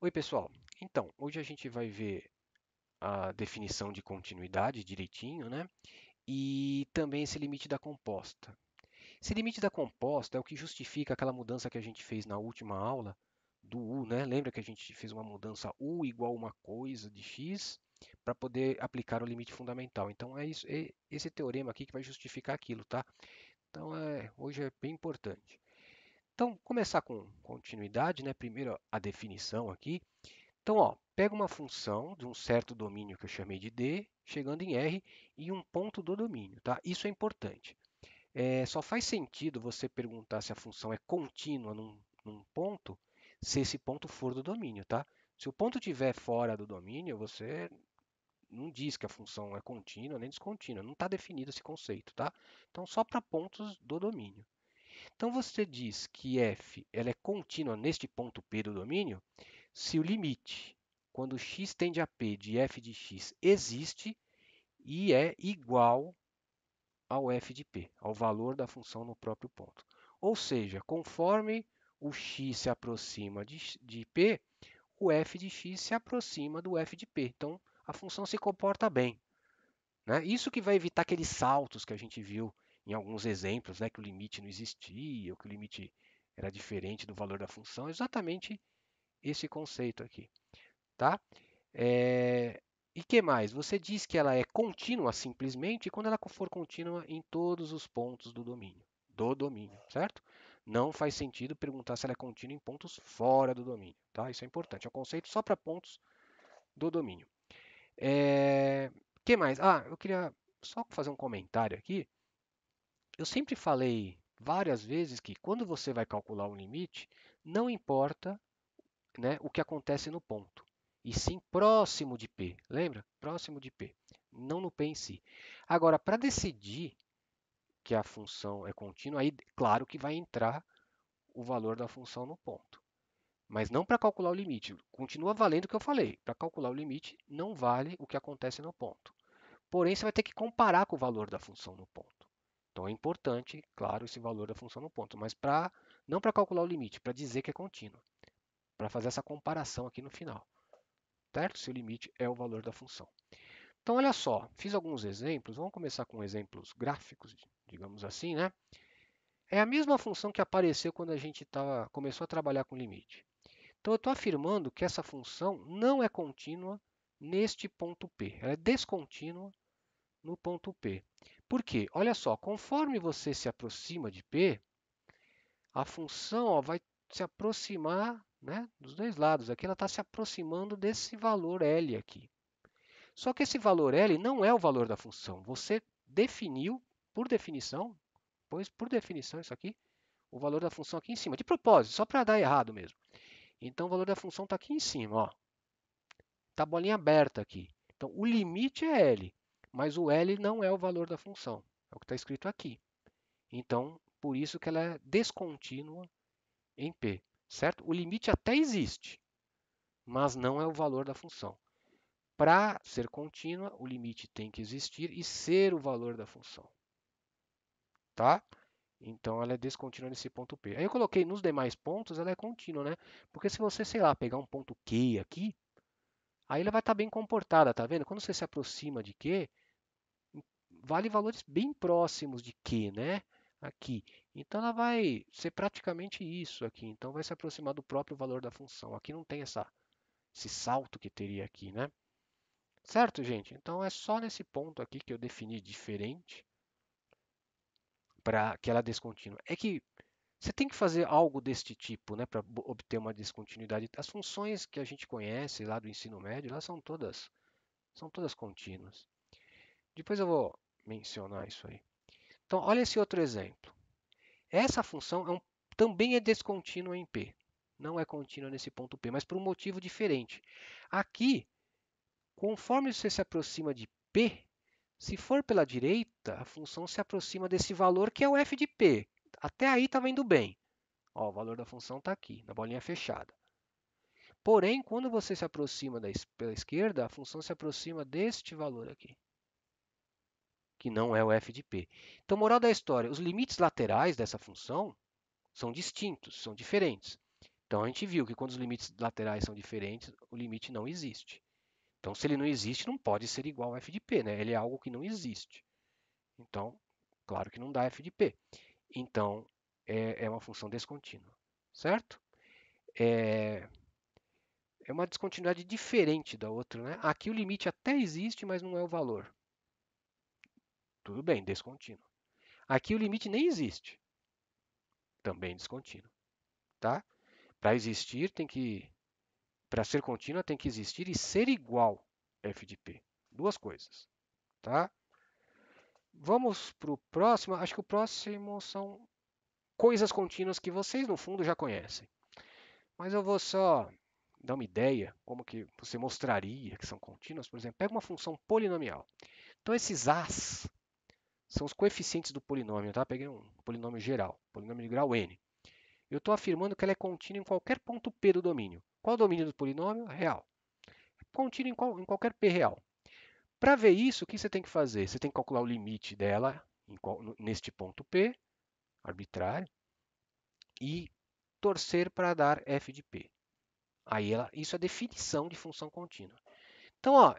Oi, pessoal. Então, hoje a gente vai ver a definição de continuidade direitinho, né? E também esse limite da composta. Esse limite da composta é o que justifica aquela mudança que a gente fez na última aula do u, né? Lembra que a gente fez uma mudança u igual uma coisa de x para poder aplicar o limite fundamental. Então é isso, é esse teorema aqui que vai justificar aquilo, tá? Então hoje é bem importante. Então, começar com continuidade, né? Primeiro a definição aqui. Então, ó, pega uma função de um certo domínio que eu chamei de D, chegando em R, e um ponto do domínio, tá? Isso é importante. Só faz sentido você perguntar se a função é contínua num ponto, se esse ponto for do domínio, tá? Se o ponto estiver fora do domínio, você não diz que a função é contínua nem descontínua. Não está definido esse conceito, tá? Então, só para pontos do domínio. Então, você diz que f ela é contínua neste ponto P do domínio se o limite, quando x tende a p de f de x, existe e é igual ao f de p, ao valor da função no próprio ponto. Ou seja, conforme o x se aproxima de p, o f de x se aproxima do f de p. Então, a função se comporta bem, né? Isso que vai evitar aqueles saltos que a gente viu em alguns exemplos, né? Que o limite não existia, ou que o limite era diferente do valor da função. Exatamente esse conceito aqui, tá? E que mais? Você diz que ela é contínua simplesmente quando ela for contínua em todos os pontos do domínio, certo? Não faz sentido perguntar se ela é contínua em pontos fora do domínio, tá? Isso é importante. É um conceito só para pontos do domínio. Que mais? Eu queria só fazer um comentário aqui. Eu sempre falei várias vezes que quando você vai calcular um limite, não importa, né, o que acontece no ponto, e sim próximo de P. Lembra? Próximo de P, não no P em si. Agora, para decidir que a função é contínua, aí claro que vai entrar o valor da função no ponto. Mas não para calcular o limite. Continua valendo o que eu falei. Para calcular o limite, não vale o que acontece no ponto. Porém, você vai ter que comparar com o valor da função no ponto. Então é importante, claro, esse valor da função no ponto, mas não para calcular o limite, para dizer que é contínua, para fazer essa comparação aqui no final, certo? Se o limite é o valor da função. Então, olha só, fiz alguns exemplos. Vamos começar com exemplos gráficos, digamos assim, né? É a mesma função que apareceu quando a gente começou a trabalhar com limite. Então, eu estou afirmando que essa função não é contínua neste ponto P. Ela é descontínua no ponto P. Por quê? Olha só, conforme você se aproxima de P, a função vai se aproximar, né, dos dois lados. Aqui ela está se aproximando desse valor L aqui. Só que esse valor L não é o valor da função. Você definiu, por definição, pois por definição isso aqui, o valor da função aqui em cima. De propósito, só para dar errado mesmo. Então o valor da função está aqui em cima, ó. Está a bolinha aberta aqui. Então o limite é L, mas o L não é o valor da função. É o que está escrito aqui. Então, por isso que ela é descontínua em P, certo? O limite até existe, mas não é o valor da função. Para ser contínua, o limite tem que existir e ser o valor da função, tá? Então ela é descontínua nesse ponto P. Aí eu coloquei nos demais pontos, ela é contínua, né? Porque se você, sei lá, pegar um ponto Q aqui, aí ela vai estar bem comportada, tá vendo? Quando você se aproxima de Q, vale valores bem próximos de Q, né? Aqui. Então ela vai ser praticamente isso aqui. Então vai se aproximar do próprio valor da função. Aqui não tem esse salto que teria aqui, né? Certo, gente? Então é só nesse ponto aqui que eu defini diferente para que ela é descontínua. É que você tem que fazer algo deste tipo, né, para obter uma descontinuidade. As funções que a gente conhece lá do ensino médio, elas são todas contínuas. Depois eu vou mencionar isso aí. Então, olha esse outro exemplo. Essa função também é descontínua em P. Não é contínua nesse ponto P, mas por um motivo diferente. Aqui, conforme você se aproxima de P, se for pela direita, a função se aproxima desse valor que é o f de P. Até aí estava indo bem. Ó, o valor da função está aqui, na bolinha fechada. Porém, quando você se aproxima pela esquerda, a função se aproxima deste valor aqui, que não é o f de P. Então, moral da história, os limites laterais dessa função são distintos, são diferentes. Então a gente viu que quando os limites laterais são diferentes, o limite não existe. Então se ele não existe, não pode ser igual a f de p, né? Ele é algo que não existe. Então, claro que não dá f de p. Então é uma função descontínua, certo? É, é uma descontinuidade diferente da outra, né? Aqui o limite até existe, mas não é o valor. Tudo bem, descontínuo. Aqui o limite nem existe, também descontínuo, tá? Para existir tem que, para ser contínua tem que existir e ser igual a f de p. Duas coisas, tá? Vamos para o próximo. Acho que o próximo são coisas contínuas que vocês no fundo já conhecem. Mas eu vou só dar uma ideia como que você mostraria que são contínuas. Por exemplo, pega uma função polinomial. Então esses a's são os coeficientes do polinômio, tá? Peguei um polinômio geral, polinômio de grau n. Eu estou afirmando que ela é contínua em qualquer ponto p do domínio. Qual é o domínio do polinômio? Real. Contínua em qualquer p real. Para ver isso, o que você tem que fazer? Você tem que calcular o limite dela neste ponto p, arbitrário, e torcer para dar f de p. Aí isso é definição de função contínua. Então, ó,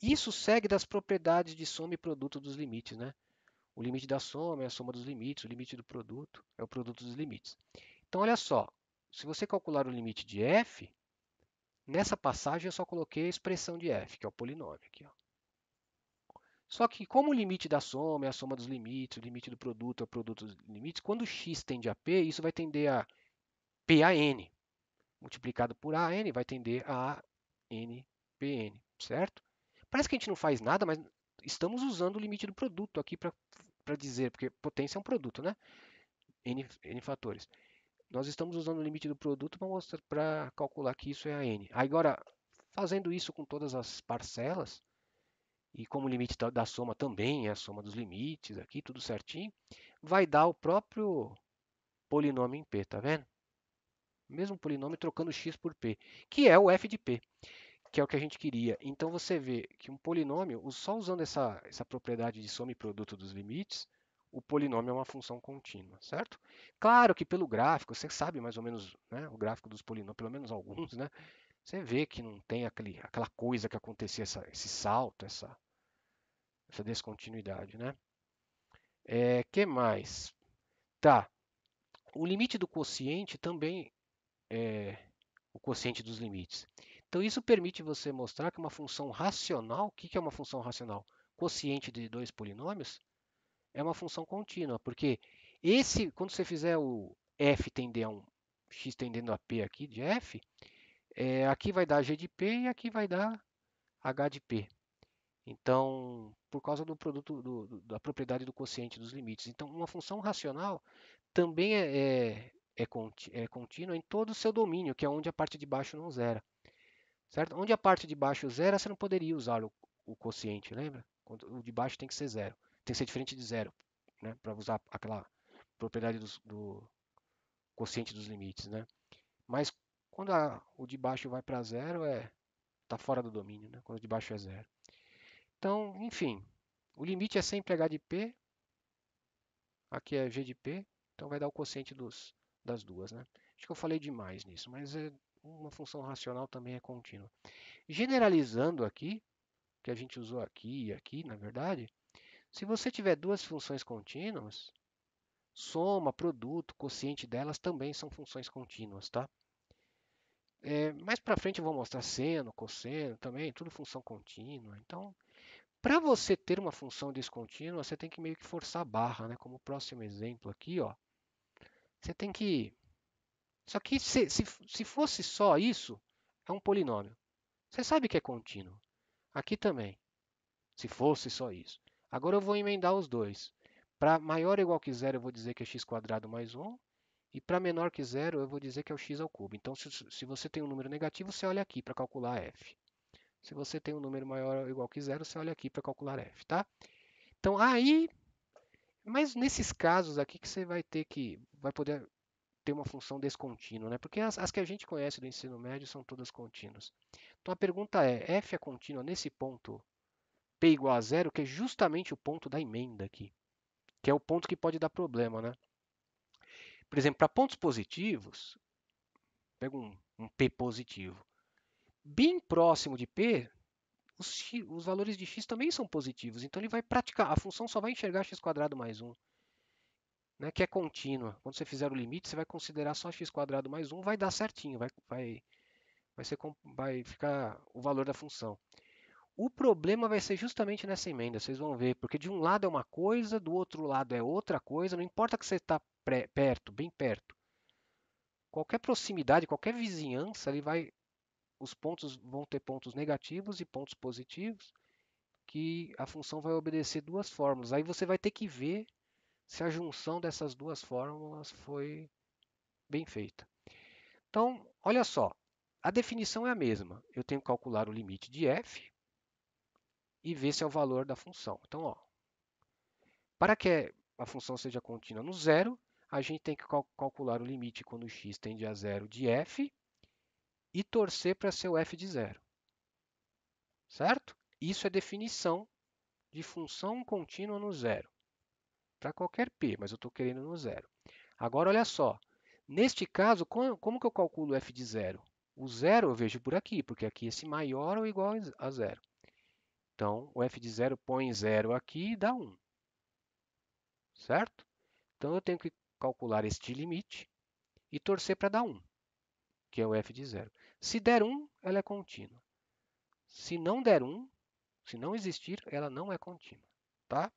isso segue das propriedades de soma e produto dos limites, né? O limite da soma é a soma dos limites, o limite do produto é o produto dos limites. Então, olha só, se você calcular o limite de f, nessa passagem eu só coloquei a expressão de f, que é o polinômio aqui, ó. Só que como o limite da soma é a soma dos limites, o limite do produto é o produto dos limites, quando x tende a p, isso vai tender a p a n. Multiplicado por a n vai tender a n pn, certo? Parece que a gente não faz nada, mas estamos usando o limite do produto aqui para dizer, porque potência é um produto, né? N fatores. Nós estamos usando o limite do produto para calcular que isso é a n. Agora, fazendo isso com todas as parcelas, e como o limite da soma também é a soma dos limites, aqui tudo certinho, vai dar o próprio polinômio em p, tá vendo? Mesmo polinômio trocando x por p, que é o f de p, que é o que a gente queria. Então você vê que um polinômio, só usando essa propriedade de soma e produto dos limites, o polinômio é uma função contínua, certo? Claro que pelo gráfico, você sabe mais ou menos, né, o gráfico dos polinômios, pelo menos alguns, né? Você vê que não tem aquela coisa que acontecia, esse salto, essa descontinuidade, né? Que mais? Tá. O limite do quociente também é o quociente dos limites. Então isso permite você mostrar que uma função racional, o que é uma função racional? Quociente de dois polinômios é uma função contínua, porque quando você fizer o f tender a x tendendo a p aqui de f, aqui vai dar g de p e aqui vai dar h de p. Então, por causa do produto da propriedade do quociente dos limites. Então, uma função racional também é contínua em todo o seu domínio, que é onde a parte de baixo não zera. Certo? Onde a parte de baixo zera, você não poderia usar o quociente, lembra? O de baixo tem que ser zero. Tem que ser diferente de zero, né? Para usar aquela propriedade do quociente dos limites, né? Mas quando o de baixo vai para zero, está fora do domínio, né? Quando o de baixo é zero. Então, enfim, o limite é sempre h de p, aqui é g de p, então vai dar o quociente das duas, né? Acho que eu falei demais nisso, mas uma função racional também é contínua. Generalizando aqui, que a gente usou aqui e aqui, na verdade, se você tiver duas funções contínuas, soma, produto, quociente delas também são funções contínuas, tá? Mais para frente eu vou mostrar seno, cosseno também, tudo função contínua. Então, para você ter uma função descontínua, você tem que meio que forçar a barra, né? Como o próximo exemplo aqui, ó. Você tem que... Só que se fosse só isso, é um polinômio. Você sabe que é contínuo. Aqui também, se fosse só isso. Agora eu vou emendar os dois. Para maior ou igual que zero, eu vou dizer que é x² mais 1. E para menor que zero, eu vou dizer que é o x ao cubo. Então, se você tem um número negativo, você olha aqui para calcular f. Se você tem um número maior ou igual que zero, você olha aqui para calcular f, tá? Então, mas nesses casos aqui que você vai poder ter uma função descontínua, né? Porque as que a gente conhece do ensino médio são todas contínuas. Então a pergunta f é contínua nesse ponto p igual a zero, que é justamente o ponto da emenda aqui, que é o ponto que pode dar problema, né? Por exemplo, para pontos positivos, pego um P positivo. Bem próximo de P, os valores de x também são positivos, então ele vai praticar, a função só vai enxergar x² mais 1, né, que é contínua. Quando você fizer o limite, você vai considerar só x² mais 1, vai dar certinho, vai ficar o valor da função. O problema vai ser justamente nessa emenda, vocês vão ver, porque de um lado é uma coisa, do outro lado é outra coisa, não importa que você está perto, bem perto. Qualquer proximidade, qualquer vizinhança, os pontos vão ter pontos negativos e pontos positivos, que a função vai obedecer duas fórmulas. Aí você vai ter que ver se a junção dessas duas fórmulas foi bem feita. Então, olha só, a definição é a mesma. Eu tenho que calcular o limite de f e ver se é o valor da função. Então, ó, para que a função seja contínua no zero, a gente tem que calcular o limite quando x tende a zero de f e torcer para ser o f de zero. Certo? Isso é definição de função contínua no zero. Para qualquer p, mas eu estou querendo no zero. Agora, olha só. Neste caso, como que eu calculo o f de zero? O zero eu vejo por aqui, porque aqui esse maior ou igual a zero. Então, o f de zero põe zero aqui e dá 1. Certo? Então, eu tenho que calcular este limite e torcer para dar 1, que é o f de zero. Se der 1, ela é contínua. Se não der 1, se não existir, ela não é contínua. Tá?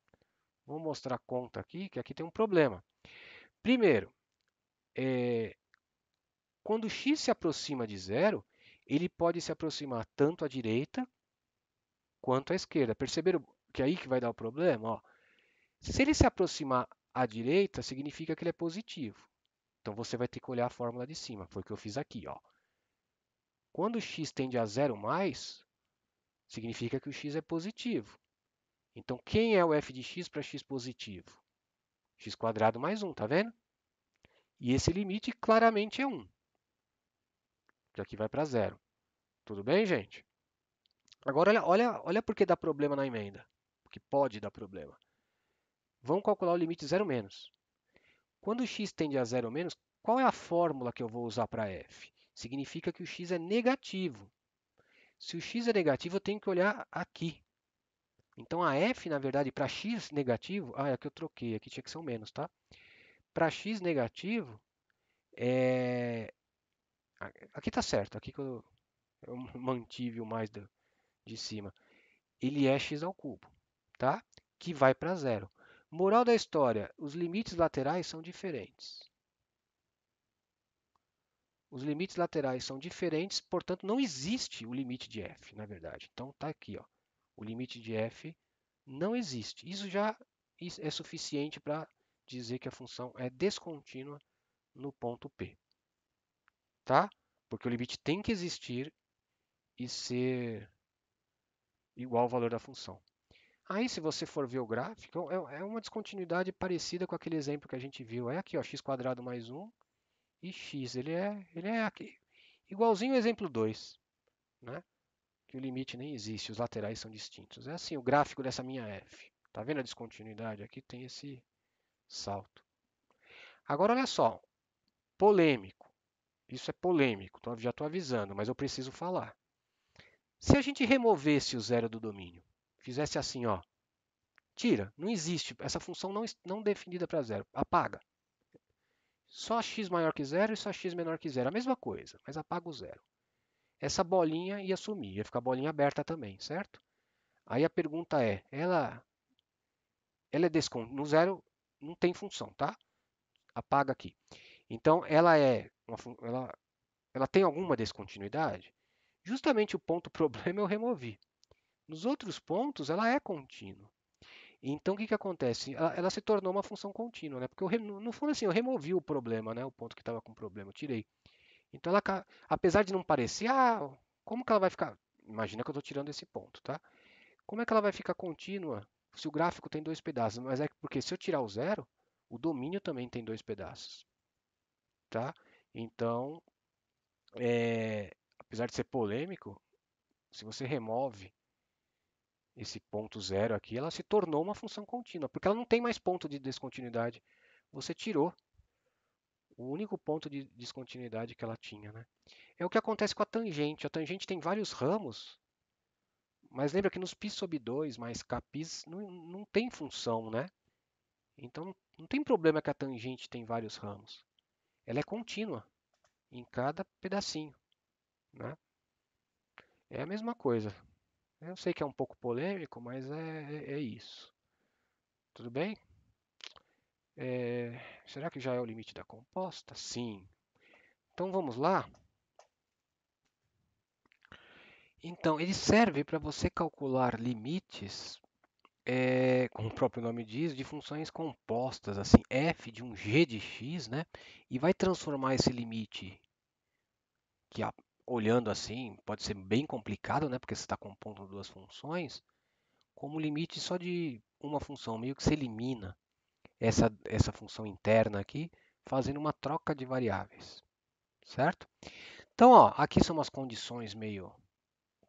Vou mostrar a conta aqui, que aqui tem um problema. Primeiro, quando x se aproxima de zero, ele pode se aproximar tanto à direita quanto à esquerda. Perceberam que é aí que vai dar o problema? Ó, se ele se aproximar à direita, significa que ele é positivo. Então você vai ter que olhar a fórmula de cima. Foi o que eu fiz aqui. Ó. Quando x tende a zero mais, significa que o x é positivo. Então quem é o f de x para x positivo? x² mais 1, tá vendo? E esse limite claramente é 1. Já que vai para zero. Tudo bem, gente? Agora olha por que dá problema na emenda. Porque pode dar problema. Vamos calcular o limite zero menos. Quando x tende a zero menos, qual é a fórmula que eu vou usar para f? Significa que o x é negativo. Se o x é negativo, eu tenho que olhar aqui. Então a f, na verdade, para x negativo, é que eu troquei, aqui tinha que ser um menos, tá? Para x negativo, aqui está certo, aqui que eu mantive o mais de cima. Ele é x ao cubo, tá? Que vai para zero. Moral da história, os limites laterais são diferentes. Os limites laterais são diferentes, portanto, não existe o limite de f, na verdade. Então, está aqui, ó. O limite de f não existe. Isso já é suficiente para dizer que a função é descontínua no ponto P. Tá? Porque o limite tem que existir e ser igual ao valor da função. Aí, se você for ver o gráfico, é uma descontinuidade parecida com aquele exemplo que a gente viu. É aqui, ó, x² mais 1 e x. Ele é aqui, igualzinho ao exemplo 2, né? Que o limite nem existe, os laterais são distintos. É assim o gráfico dessa minha f. Tá vendo a descontinuidade? Aqui tem esse salto. Agora, olha só, polêmico. Isso é polêmico, já estou avisando, mas eu preciso falar. Se a gente removesse o zero do domínio, fizesse assim, ó, tira, não existe, essa função não definida para zero, apaga. Só x maior que zero e só x menor que zero, a mesma coisa, mas apaga o zero. Essa bolinha ia sumir, ia ficar bolinha aberta também, certo? Aí a pergunta é, ela é descontínua, no zero não tem função, tá? Apaga aqui. Então ela tem alguma descontinuidade? Justamente o ponto problema eu removi. Nos outros pontos ela é contínua. Então, o que acontece? Ela se tornou uma função contínua, né? Porque no fundo, assim, eu removi o problema, né? O ponto que estava com problema, eu tirei. Então, apesar de não parecer, como que ela vai ficar? Imagina que eu estou tirando esse ponto, tá? Como é que ela vai ficar contínua se o gráfico tem dois pedaços? Mas é porque se eu tirar o zero, o domínio também tem dois pedaços, tá? Então, apesar de ser polêmico, se você remove esse ponto zero aqui, ela se tornou uma função contínua, porque ela não tem mais ponto de descontinuidade. Você tirou O único ponto de descontinuidade que ela tinha, né? É o que acontece com a tangente. A tangente tem vários ramos, mas lembra que nos π sobre 2 mais kπ não tem função, né? Então não tem problema que a tangente tem vários ramos. Ela é contínua em cada pedacinho, né? É a mesma coisa. Eu sei que é um pouco polêmico, mas é isso. Tudo bem? Será que já é o limite da composta? Sim. Então vamos lá. Então, ele serve para você calcular limites, como o próprio nome diz, de funções compostas, assim, f de um g de x, né? E vai transformar esse limite, que olhando assim pode ser bem complicado, né? Porque você está compondo duas funções, como limite só de uma função, meio que se elimina essa função interna aqui, fazendo uma troca de variáveis, certo? Então, ó, aqui são umas condições meio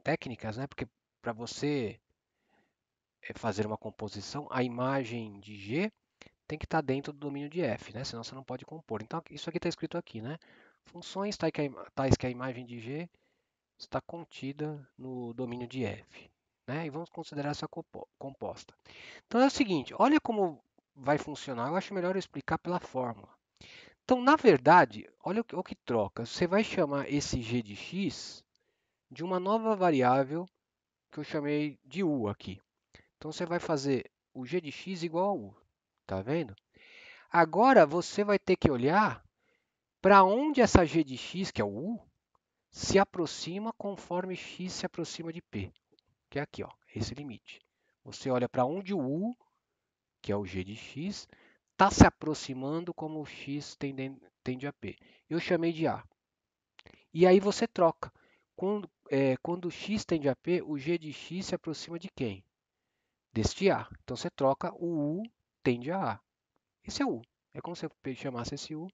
técnicas, né? Porque para você fazer uma composição, a imagem de G tem que estar dentro do domínio de F, né? Senão você não pode compor. Então, isso aqui está escrito aqui, né? Funções tais que a imagem de G está contida no domínio de F, né? E vamos considerar essa composta. Então é o seguinte, olha como vai funcionar. Eu acho melhor eu explicar pela fórmula. Então, na verdade, olha o que troca. Você vai chamar esse g de x de uma nova variável que eu chamei de u aqui. Então, você vai fazer o g de x igual a u. Tá vendo? Agora, você vai ter que olhar para onde essa g de x, que é o u, se aproxima conforme x se aproxima de p, que é aqui, ó, esse limite. Você olha para onde o u, que é o g de x, está se aproximando como o x tende a p. Eu chamei de a. E aí você troca. Quando x tende a p, o g de x se aproxima de quem? Deste a. Então você troca o u tende a a. Esse é o u. É como se você chamasse esse u,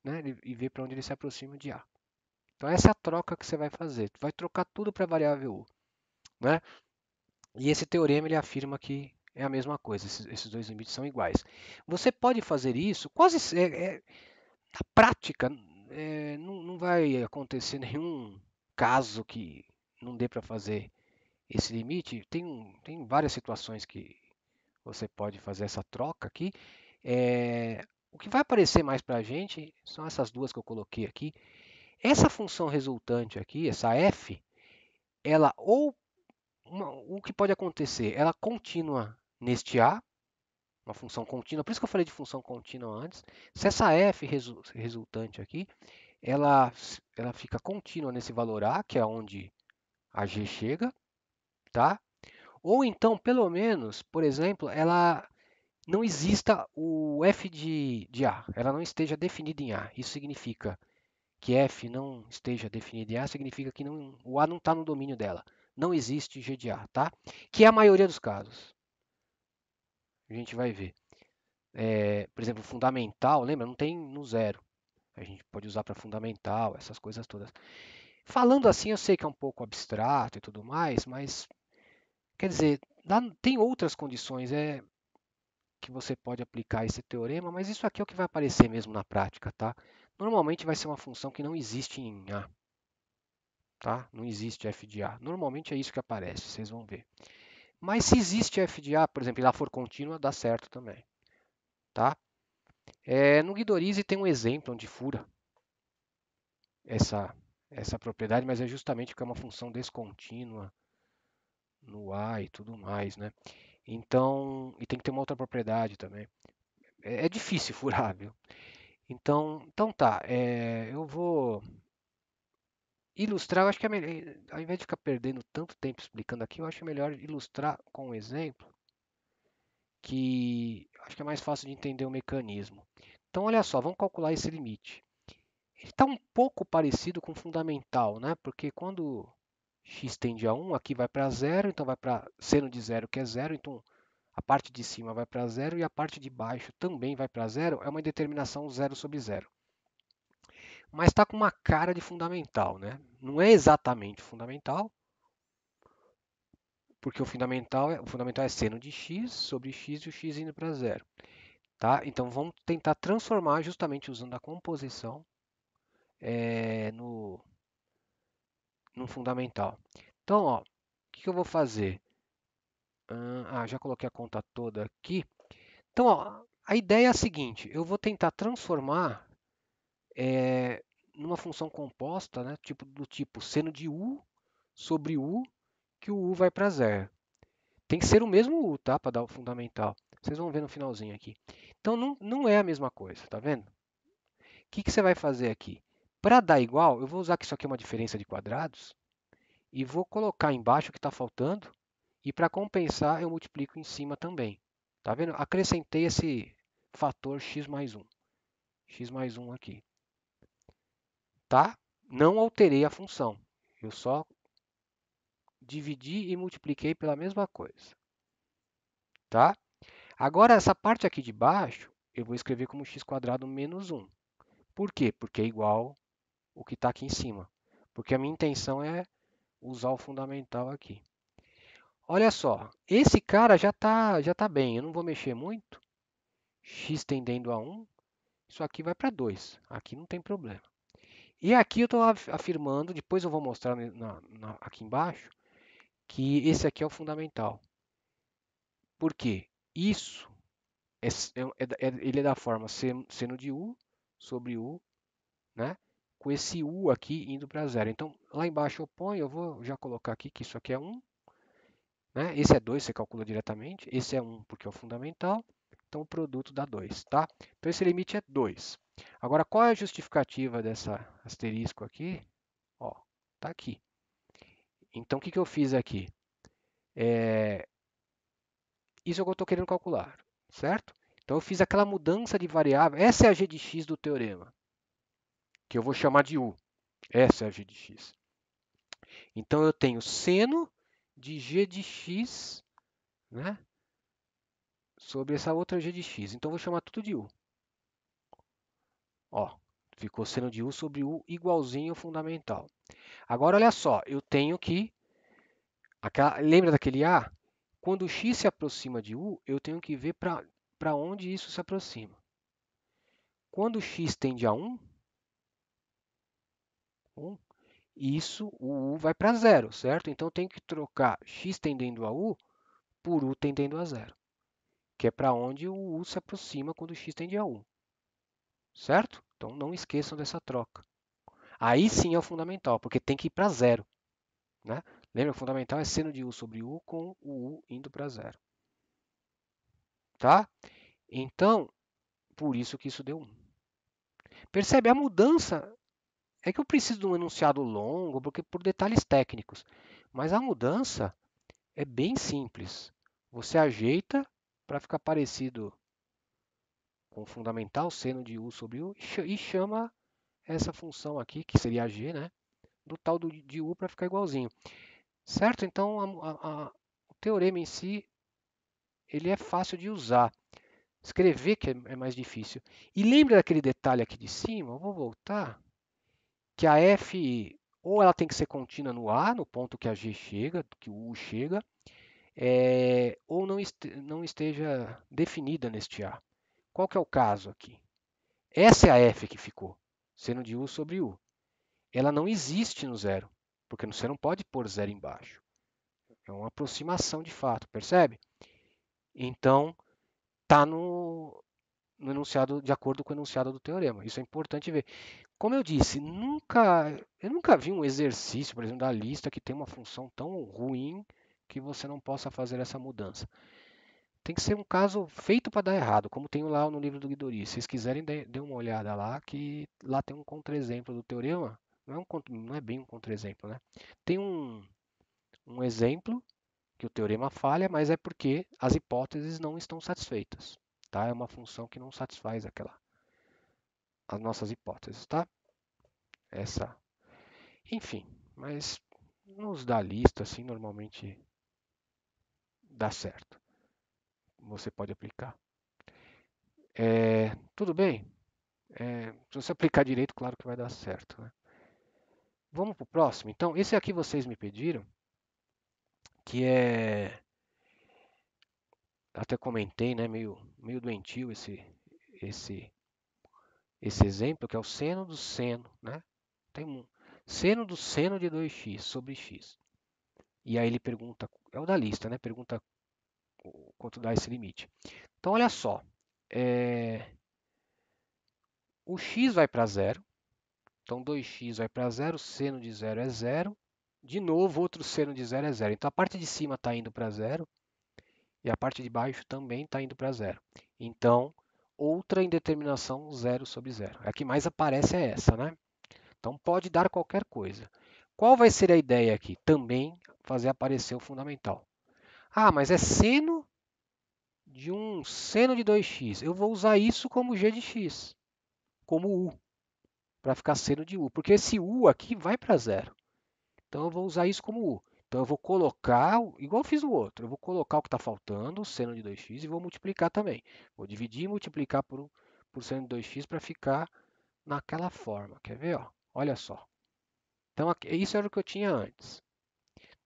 né, e ver para onde ele se aproxima de a. Então essa é a troca que você vai fazer. Vai trocar tudo para a variável u, né? E esse teorema ele afirma que é a mesma coisa. Esses dois limites são iguais. Você pode fazer isso quase na prática. Não vai acontecer nenhum caso que não dê para fazer esse limite. Tem várias situações que você pode fazer essa troca aqui. O que vai aparecer mais para a gente são essas duas que eu coloquei aqui. Essa função resultante aqui, essa f, ela o que pode acontecer? Ela contínua neste a, uma função contínua, por isso que eu falei de função contínua antes. Se essa f resultante aqui, ela fica contínua nesse valor a, que é onde a g chega, tá? Ou então, pelo menos, por exemplo, ela não exista o f de a, ela não esteja definida em a. Isso significa que f não esteja definido em a, significa que o a não está no domínio dela. Não existe g de a, tá? Que é a maioria dos casos. A gente vai ver. Por exemplo, fundamental, lembra? Não tem no zero. A gente pode usar para fundamental, essas coisas todas. Falando assim, eu sei que é um pouco abstrato e tudo mais, mas quer dizer, tem outras condições que você pode aplicar esse teorema, mas isso aqui é o que vai aparecer mesmo na prática, tá? Normalmente vai ser uma função que não existe em A, tá? Não existe f de A. Normalmente é isso que aparece, vocês vão ver. Mas se existe f de A, por exemplo, e ela for contínua, dá certo também, tá? No Guidorize tem um exemplo onde fura essa, essa propriedade, mas é justamente porque é uma função descontínua no A e tudo mais, né? Então, e tem que ter uma outra propriedade também. É difícil furar, viu? Então tá, eu vou ilustrar, eu acho que é melhor, ao invés de ficar perdendo tanto tempo explicando aqui, eu acho melhor ilustrar com um exemplo que acho que é mais fácil de entender o mecanismo. Então, olha só, vamos calcular esse limite. Ele está um pouco parecido com o fundamental, né? Porque quando x tende a 1, aqui vai para zero, então vai para seno de zero, que é zero, então a parte de cima vai para zero e a parte de baixo também vai para zero, é uma indeterminação zero sobre zero. Mas está com uma cara de fundamental, né? Não é exatamente fundamental, porque o fundamental é seno de x sobre x e o x indo para zero. tá? Então vamos tentar transformar justamente usando a composição no fundamental. Então, ó, o que eu vou fazer? Já coloquei a conta toda aqui. Então, ó, a ideia é a seguinte: eu vou tentar transformar numa função composta, né, do tipo seno de u sobre u, que o u vai para zero. Tem que ser o mesmo u, tá, para dar o fundamental. Vocês vão ver no finalzinho aqui. Então, não é a mesma coisa, tá vendo? O que você vai fazer aqui? Para dar igual, eu vou usar que isso aqui é uma diferença de quadrados e vou colocar embaixo o que está faltando. E para compensar, eu multiplico em cima também. Tá vendo? Acrescentei esse fator x mais 1. X mais 1 aqui. Tá? Não alterei a função. Eu só dividi e multipliquei pela mesma coisa. Tá? Agora, essa parte aqui de baixo, eu vou escrever como x² menos 1. Por quê? Porque é igual o que está aqui em cima. Porque a minha intenção é usar o fundamental aqui. Olha só, esse cara já tá bem, eu não vou mexer muito. X tendendo a 1, isso aqui vai para 2. Aqui não tem problema. E aqui eu estou afirmando, depois eu vou mostrar aqui embaixo, que esse aqui é o fundamental. Por quê? Isso ele é da forma seno de u sobre u, né? Com esse u aqui indo para zero. Então, lá embaixo eu ponho, eu vou já colocar aqui que isso aqui é 1. Né? Esse é 2, você calcula diretamente. Esse é 1 porque é o fundamental. Então o produto dá 2, tá? Então esse limite é 2. Agora, qual é a justificativa dessa asterisco aqui? Ó, tá aqui. Então o que eu fiz aqui? Isso é o que eu estou querendo calcular, certo? Então eu fiz aquela mudança de variável. Essa é a g de x do teorema, que eu vou chamar de u. Essa é a g de x. Então eu tenho seno de g de x, né, sobre essa outra g de x. Então eu vou chamar tudo de u. Ó, ficou seno de u sobre u igualzinho ao fundamental. Agora, olha só, eu tenho que... lembra daquele a? Quando o x se aproxima de u, eu tenho que ver para onde isso se aproxima. Quando o x tende a 1, isso, o u vai para zero, certo? Então, eu tenho que trocar x tendendo a u por u tendendo a zero, que é para onde o u se aproxima quando o x tende a 1, certo? Então, não esqueçam dessa troca. Aí sim é o fundamental, porque tem que ir para zero. Né? Lembra, o fundamental é seno de u sobre u com o u indo para zero. Tá? Então, por isso que isso deu 1. Percebe? A mudança é que eu preciso de um enunciado longo, porque por detalhes técnicos. Mas a mudança é bem simples. Você ajeita para ficar parecido com o fundamental, seno de u sobre u, e chama essa função aqui, que seria a g, né, do tal de u para ficar igualzinho. Certo? Então, o teorema em si ele é fácil de usar. Escrever que é mais difícil. E lembra daquele detalhe aqui de cima? Eu vou voltar. Que a f ou ela tem que ser contínua no A, no ponto que a g chega, que o u chega, ou não esteja definida neste A. Qual que é o caso aqui? Essa é a f que ficou, seno de u sobre u. Ela não existe no zero, porque você não pode pôr zero embaixo. É uma aproximação de fato, percebe? Então, está no enunciado, de acordo com o enunciado do teorema. Isso é importante ver. Como eu disse, eu nunca vi um exercício, por exemplo, da lista que tem uma função tão ruim que você não possa fazer essa mudança. Tem que ser um caso feito para dar errado, como tem lá no livro do Guidori. Se vocês quiserem, dê uma olhada lá, que lá tem um contra-exemplo do teorema. Não é bem um contra-exemplo, né? Tem um exemplo que o teorema falha, mas é porque as hipóteses não estão satisfeitas. Tá? É uma função que não satisfaz as nossas hipóteses, tá? Essa, enfim, mas nos dá lista assim, normalmente dá certo. Você pode aplicar. Tudo bem? Se você aplicar direito, claro que vai dar certo. Né? Vamos para o próximo. Então, esse aqui vocês me pediram, que é até comentei, né, meio doentio esse, esse exemplo, que é o seno do seno, né? Tem um seno do seno de 2x sobre x. E aí ele pergunta, é o da lista, né? Pergunta quanto dá esse limite. Então, olha só, o x vai para zero, então 2x vai para zero, seno de zero é zero. De novo, outro seno de zero é zero. Então, a parte de cima está indo para zero e a parte de baixo também está indo para zero. Então, outra indeterminação zero sobre zero. A que mais aparece é essa, né? Então, pode dar qualquer coisa. Qual vai ser a ideia aqui? Também fazer aparecer o fundamental. Ah, mas é seno de um seno de 2x. Eu vou usar isso como g de x, como u, para ficar seno de u. Porque esse u aqui vai para zero. Então eu vou usar isso como u. Então eu vou colocar, igual eu fiz o outro, eu vou colocar o que está faltando, o seno de 2x, e vou multiplicar também. Vou dividir e multiplicar por seno de 2x para ficar naquela forma. Quer ver? Ó? Olha só. Então isso era o que eu tinha antes.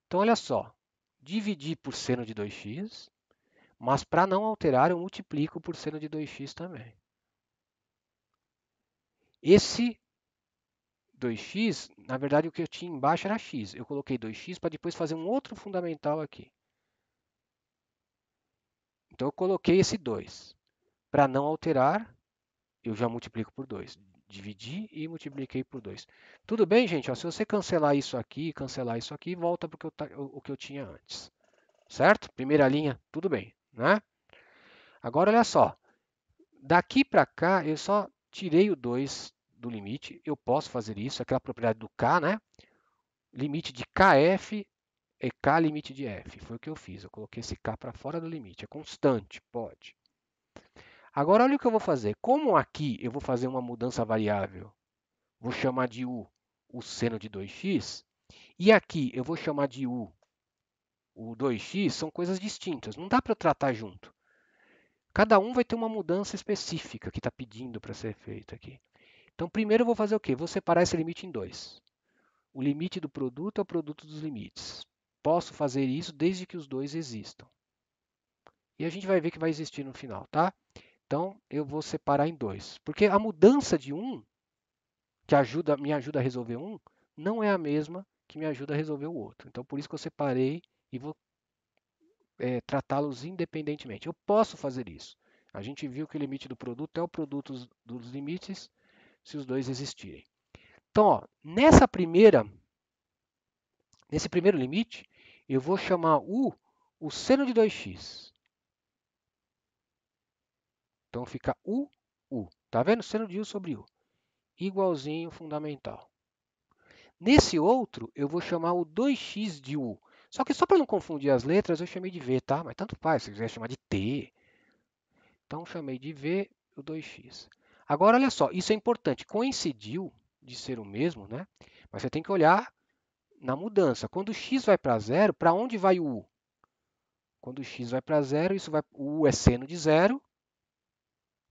Então olha só. Dividir por seno de 2x, mas para não alterar eu multiplico por seno de 2x também. Esse 2x, na verdade o que eu tinha embaixo era x. Eu coloquei 2x para depois fazer um outro fundamental aqui. Então eu coloquei esse 2. Para não alterar, eu já multiplico por 2. Dividi e multipliquei por 2. Tudo bem, gente? Ó, se você cancelar isso aqui, volta para o que eu tinha antes. Certo? Primeira linha, tudo bem, né? Agora olha só. Daqui para cá, eu só tirei o 2 do limite. Eu posso fazer isso, aquela propriedade do k, né? Limite de kf é k limite de f. Foi o que eu fiz. Eu coloquei esse k para fora do limite. É constante, pode. Agora, olha o que eu vou fazer. Como aqui eu vou fazer uma mudança variável, vou chamar de u o seno de 2x, e aqui eu vou chamar de u o 2x, são coisas distintas. Não dá para eu tratar junto. Cada um vai ter uma mudança específica que está pedindo para ser feita aqui. Então, primeiro eu vou fazer o quê? Vou separar esse limite em dois. O limite do produto é o produto dos limites. Posso fazer isso desde que os dois existam. E a gente vai ver que vai existir no final, tá? Então, eu vou separar em dois. Porque a mudança de um, que me ajuda a resolver um, não é a mesma que me ajuda a resolver o outro. Então, por isso que eu separei e vou tratá-los independentemente. Eu posso fazer isso. A gente viu que o limite do produto é o produto dos limites se os dois existirem. Então, ó, nesse primeiro limite, eu vou chamar o seno de 2x. Então fica u. Tá vendo? Seno de u sobre u. Igualzinho fundamental. Nesse outro, eu vou chamar o 2x de u. Só que só para não confundir as letras, eu chamei de v, tá? Mas tanto faz, se quiser chamar de t. Então chamei de v o 2x. Agora, olha só, isso é importante. Coincidiu de ser o mesmo, né? Mas você tem que olhar na mudança. Quando o x vai para zero, para onde vai o u? Quando o x vai para zero, o u é seno de zero,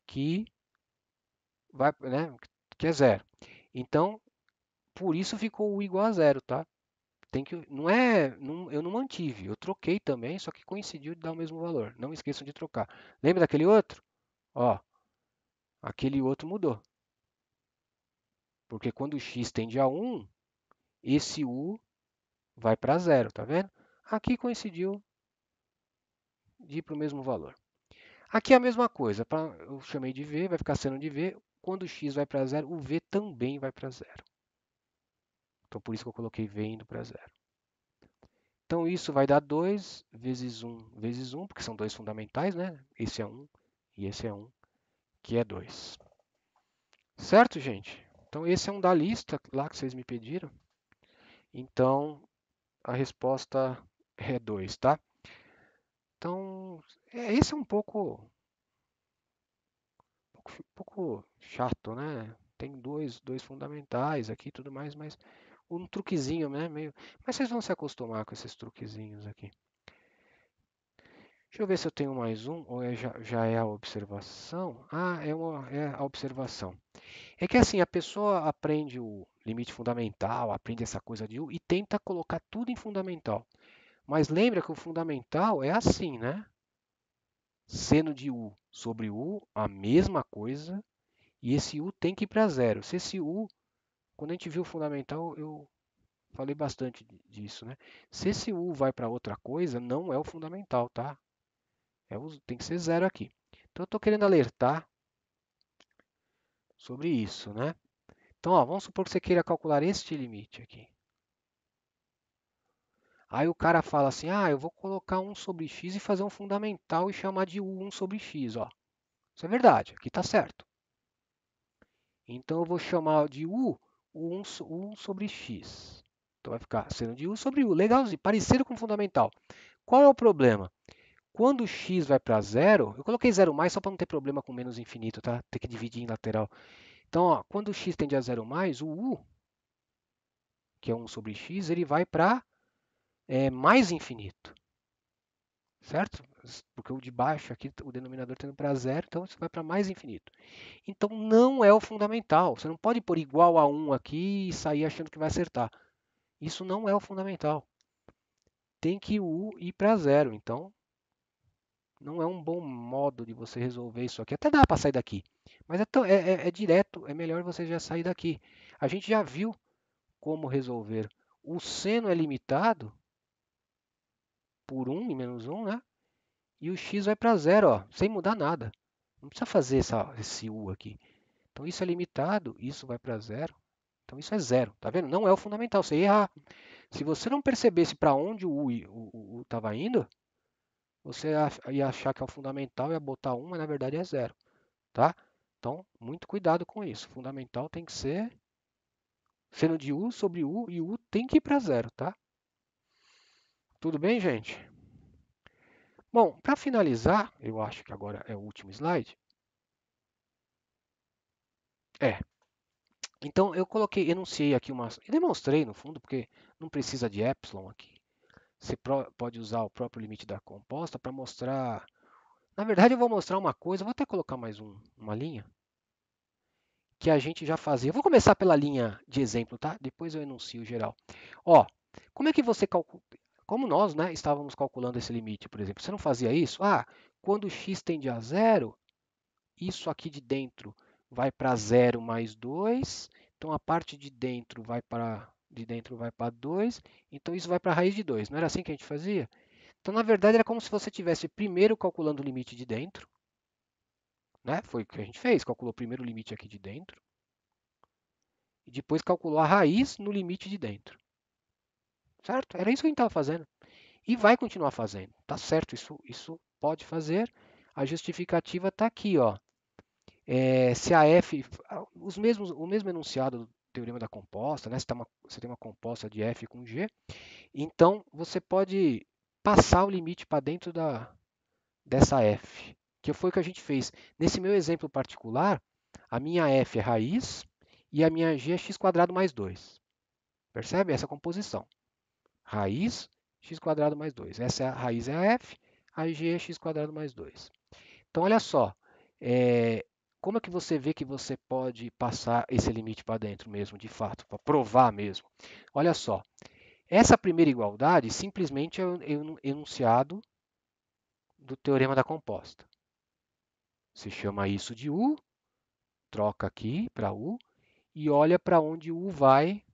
que vai, né, que é zero. Então, por isso ficou o igual a zero, tá? Eu não mantive, eu troquei também, só que coincidiu de dar o mesmo valor. Não esqueçam de trocar. Lembra daquele outro? Ó, aquele outro mudou. Porque quando o x tende a 1, esse u vai para zero, tá vendo? Aqui coincidiu de ir para o mesmo valor. Aqui é a mesma coisa, eu chamei de v, vai ficar sendo de v. Quando o x vai para zero, o v também vai para zero. Então, por isso que eu coloquei v indo para zero. Então, isso vai dar 2 vezes 1, porque são dois fundamentais, né? Esse é 1 e esse é 1, que é 2. Certo, gente? Então, esse é um da lista lá que vocês me pediram. Então, a resposta é 2, tá? Então, esse é um pouco chato, né? Tem dois fundamentais aqui e tudo mais, mas um truquezinho, né? Mas vocês vão se acostumar com esses truquezinhos aqui. Deixa eu ver se eu tenho mais um, ou já é a observação. Ah, é a observação. É que assim, a pessoa aprende o limite fundamental, aprende essa coisa de U e tenta colocar tudo em fundamental. Mas lembra que o fundamental é assim, né? Seno de u sobre u, a mesma coisa, e esse u tem que ir para zero. Se esse u, quando a gente viu o fundamental, eu falei bastante disso, né? Se esse u vai para outra coisa, não é o fundamental, tá? Tem que ser zero aqui. Então eu estou querendo alertar sobre isso, né? Então, ó, vamos supor que você queira calcular este limite aqui. Aí o cara fala assim, ah, eu vou colocar 1 sobre x e fazer um fundamental e chamar de u1 sobre x, ó. Isso é verdade, aqui está certo. Então eu vou chamar de u o 1 sobre x. Então vai ficar seno de u sobre u, legalzinho, parecido com o fundamental. Qual é o problema? Quando o x vai para zero, eu coloquei zero mais só para não ter problema com menos infinito, tá? Ter que dividir em lateral. Então, ó, quando o x tende a zero mais, o u, que é 1 sobre x, ele vai para mais infinito, certo? Porque o de baixo aqui, o denominador tendo para zero, então isso vai para mais infinito. Então não é o fundamental. Você não pode pôr igual a 1 aqui e sair achando que vai acertar. Isso não é o fundamental. Tem que o u ir para zero. Então não é um bom modo de você resolver isso aqui. Até dá para sair daqui, mas é direto, é melhor você já sair daqui. A gente já viu como resolver. O seno é limitado por 1 e menos 1, né? E o x vai para zero, ó, sem mudar nada. Não precisa fazer esse u aqui. Então isso é limitado, isso vai para zero. Então isso é zero, tá vendo? Não é o fundamental. Você ia errar. Se você não percebesse para onde o estava indo, você ia achar que é o fundamental, ia botar 1, mas na verdade é zero, tá? Então, muito cuidado com isso. Fundamental tem que ser seno de u sobre u e u tem que ir para zero, tá? Tudo bem, gente? Bom, para finalizar, eu acho que agora é o último slide. É. Então eu enunciei aqui e demonstrei no fundo, porque não precisa de epsilon aqui. Você pode usar o próprio limite da composta para mostrar. Na verdade, eu vou mostrar uma coisa, vou até colocar mais uma linha que a gente já fazia. Eu vou começar pela linha de exemplo, tá? Depois eu enuncio geral. Ó, como é que você calcula? Como nós, né, estávamos calculando esse limite, por exemplo, você não fazia isso? Ah, quando x tende a zero, isso aqui de dentro vai para zero mais 2. Então a parte de dentro vai para 2. Então isso vai para a raiz de 2. Não era assim que a gente fazia? Então, na verdade, era como se você tivesse primeiro calculando o limite de dentro, né? Foi o que a gente fez, calculou primeiro o limite aqui de dentro, e depois calculou a raiz no limite de dentro. Certo? Era isso que a gente estava fazendo. E vai continuar fazendo. Tá certo, isso pode fazer. A justificativa está aqui, ó. Se a f, o mesmo enunciado do teorema da composta, né? Você tem uma composta de f com g, então você pode passar o limite para dentro dessa f, que foi o que a gente fez. Nesse meu exemplo particular, a minha f é raiz e a minha g é x² mais 2. Percebe essa composição? Raiz, x² mais 2. Essa raiz é a f, a g é x² mais 2. Então, olha só, como é que você vê que você pode passar esse limite para dentro mesmo, de fato, para provar mesmo? Olha só, essa primeira igualdade simplesmente é o enunciado do teorema da composta. Você chama isso de u, troca aqui para u, e olha para onde o u vai,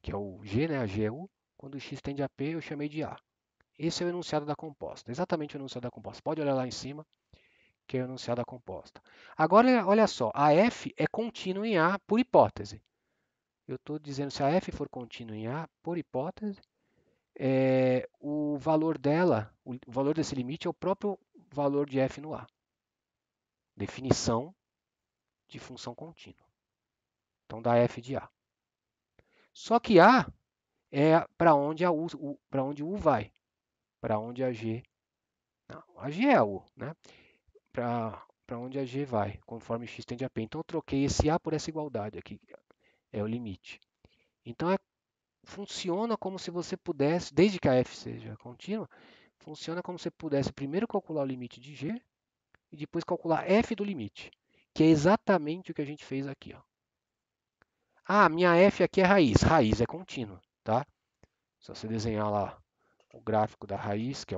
que é o g, né? A g é u. Quando o x tende a p, eu chamei de a. Esse é o enunciado da composta, exatamente o enunciado da composta. Pode olhar lá em cima, que é o enunciado da composta. Agora, olha só, a f é contínua em a por hipótese. Eu estou dizendo se a f for contínua em a por hipótese, o valor dela, o valor desse limite é o próprio valor de f no a. Definição de função contínua. Então dá f de a. Só que a é para onde para onde o u vai, para onde a g, não, a g é a u, né? Para onde a g vai, conforme x tende a p. Então eu troquei esse a por essa igualdade aqui, é o limite. Então funciona como se você pudesse, desde que a f seja contínua, funciona como se você pudesse primeiro calcular o limite de g e depois calcular f do limite, que é exatamente o que a gente fez aqui, ó. Ah, minha f aqui é raiz. Raiz é contínua, tá? Se você desenhar lá o gráfico da raiz, que é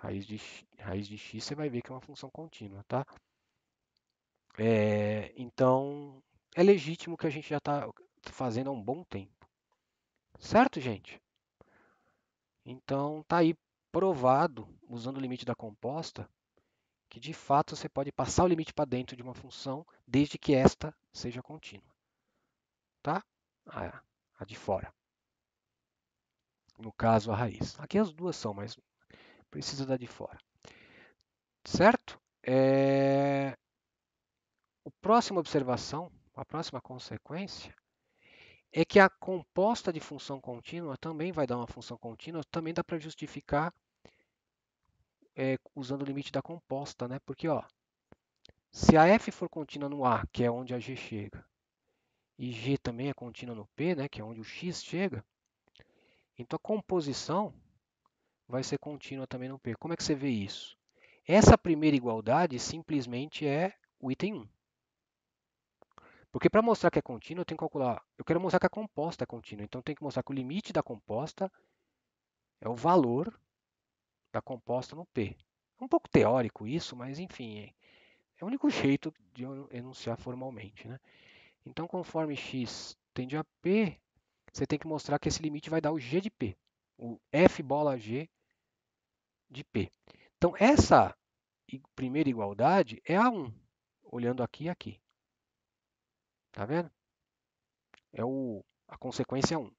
Raiz de x você vai ver que é uma função contínua, tá? Então, é legítimo que a gente já está fazendo há um bom tempo. Certo, gente? Então, tá aí provado, usando o limite da composta, que de fato você pode passar o limite para dentro de uma função, desde que esta seja contínua. Tá? A de fora. No caso, a raiz. Aqui as duas são, mas precisa da de fora. Certo? A próxima observação, a próxima consequência, é que a composta de função contínua também vai dar uma função contínua, também dá para justificar usando o limite da composta, né? Porque, ó, se a f for contínua no A, que é onde a g chega, e g também é contínua no P, né, que é onde o x chega, então a composição vai ser contínua também no P. Como é que você vê isso? Essa primeira igualdade simplesmente é o item 1. Porque para mostrar que é contínua, eu tenho que calcular. Eu quero mostrar que a composta é contínua, então eu tenho que mostrar que o limite da composta é o valor da composta no P. É um pouco teórico isso, mas enfim, é o único jeito de eu enunciar formalmente, né? Então, conforme x tende a P, você tem que mostrar que esse limite vai dar o g de P, o f bola g de P. Então, essa primeira igualdade é a 1, olhando aqui e aqui. Tá vendo? É a consequência 1.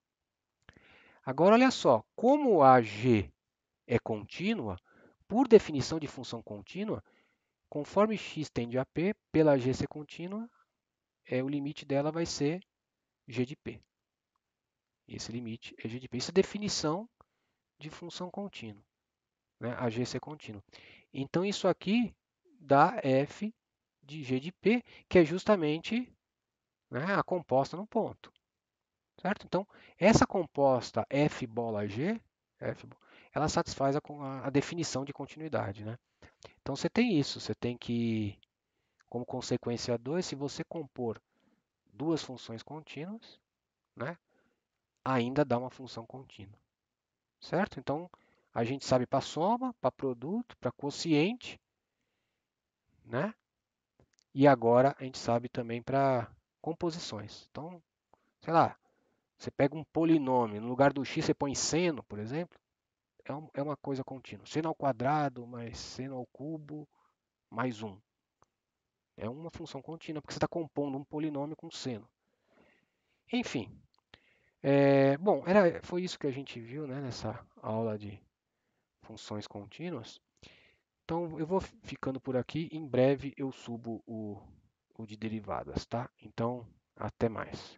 Agora, olha só, como a g é contínua, por definição de função contínua, conforme x tende a P, pela g ser contínua, o limite dela vai ser g de P. Esse limite é g de P. Isso é definição de função contínua, né? A g ser contínua. Então, isso aqui dá f de g de P, que é justamente, né, a composta no ponto. Certo? Então, essa composta f bola g, ela satisfaz a definição de continuidade. Né? Então, você tem isso. Você tem que, como consequência 2, se você compor duas funções contínuas, né, ainda dá uma função contínua. Certo? Então, a gente sabe para soma, para produto, para quociente, né? E agora a gente sabe também para composições. Então, sei lá, você pega um polinômio, no lugar do x você põe seno, por exemplo, é uma coisa contínua. Seno ao quadrado mais seno ao cubo mais 1. É uma função contínua, porque você está compondo um polinômio com seno. Enfim, bom, foi isso que a gente viu, né, nessa aula de funções contínuas. Então, eu vou ficando por aqui. Em breve eu subo o de derivadas, tá? Então, até mais.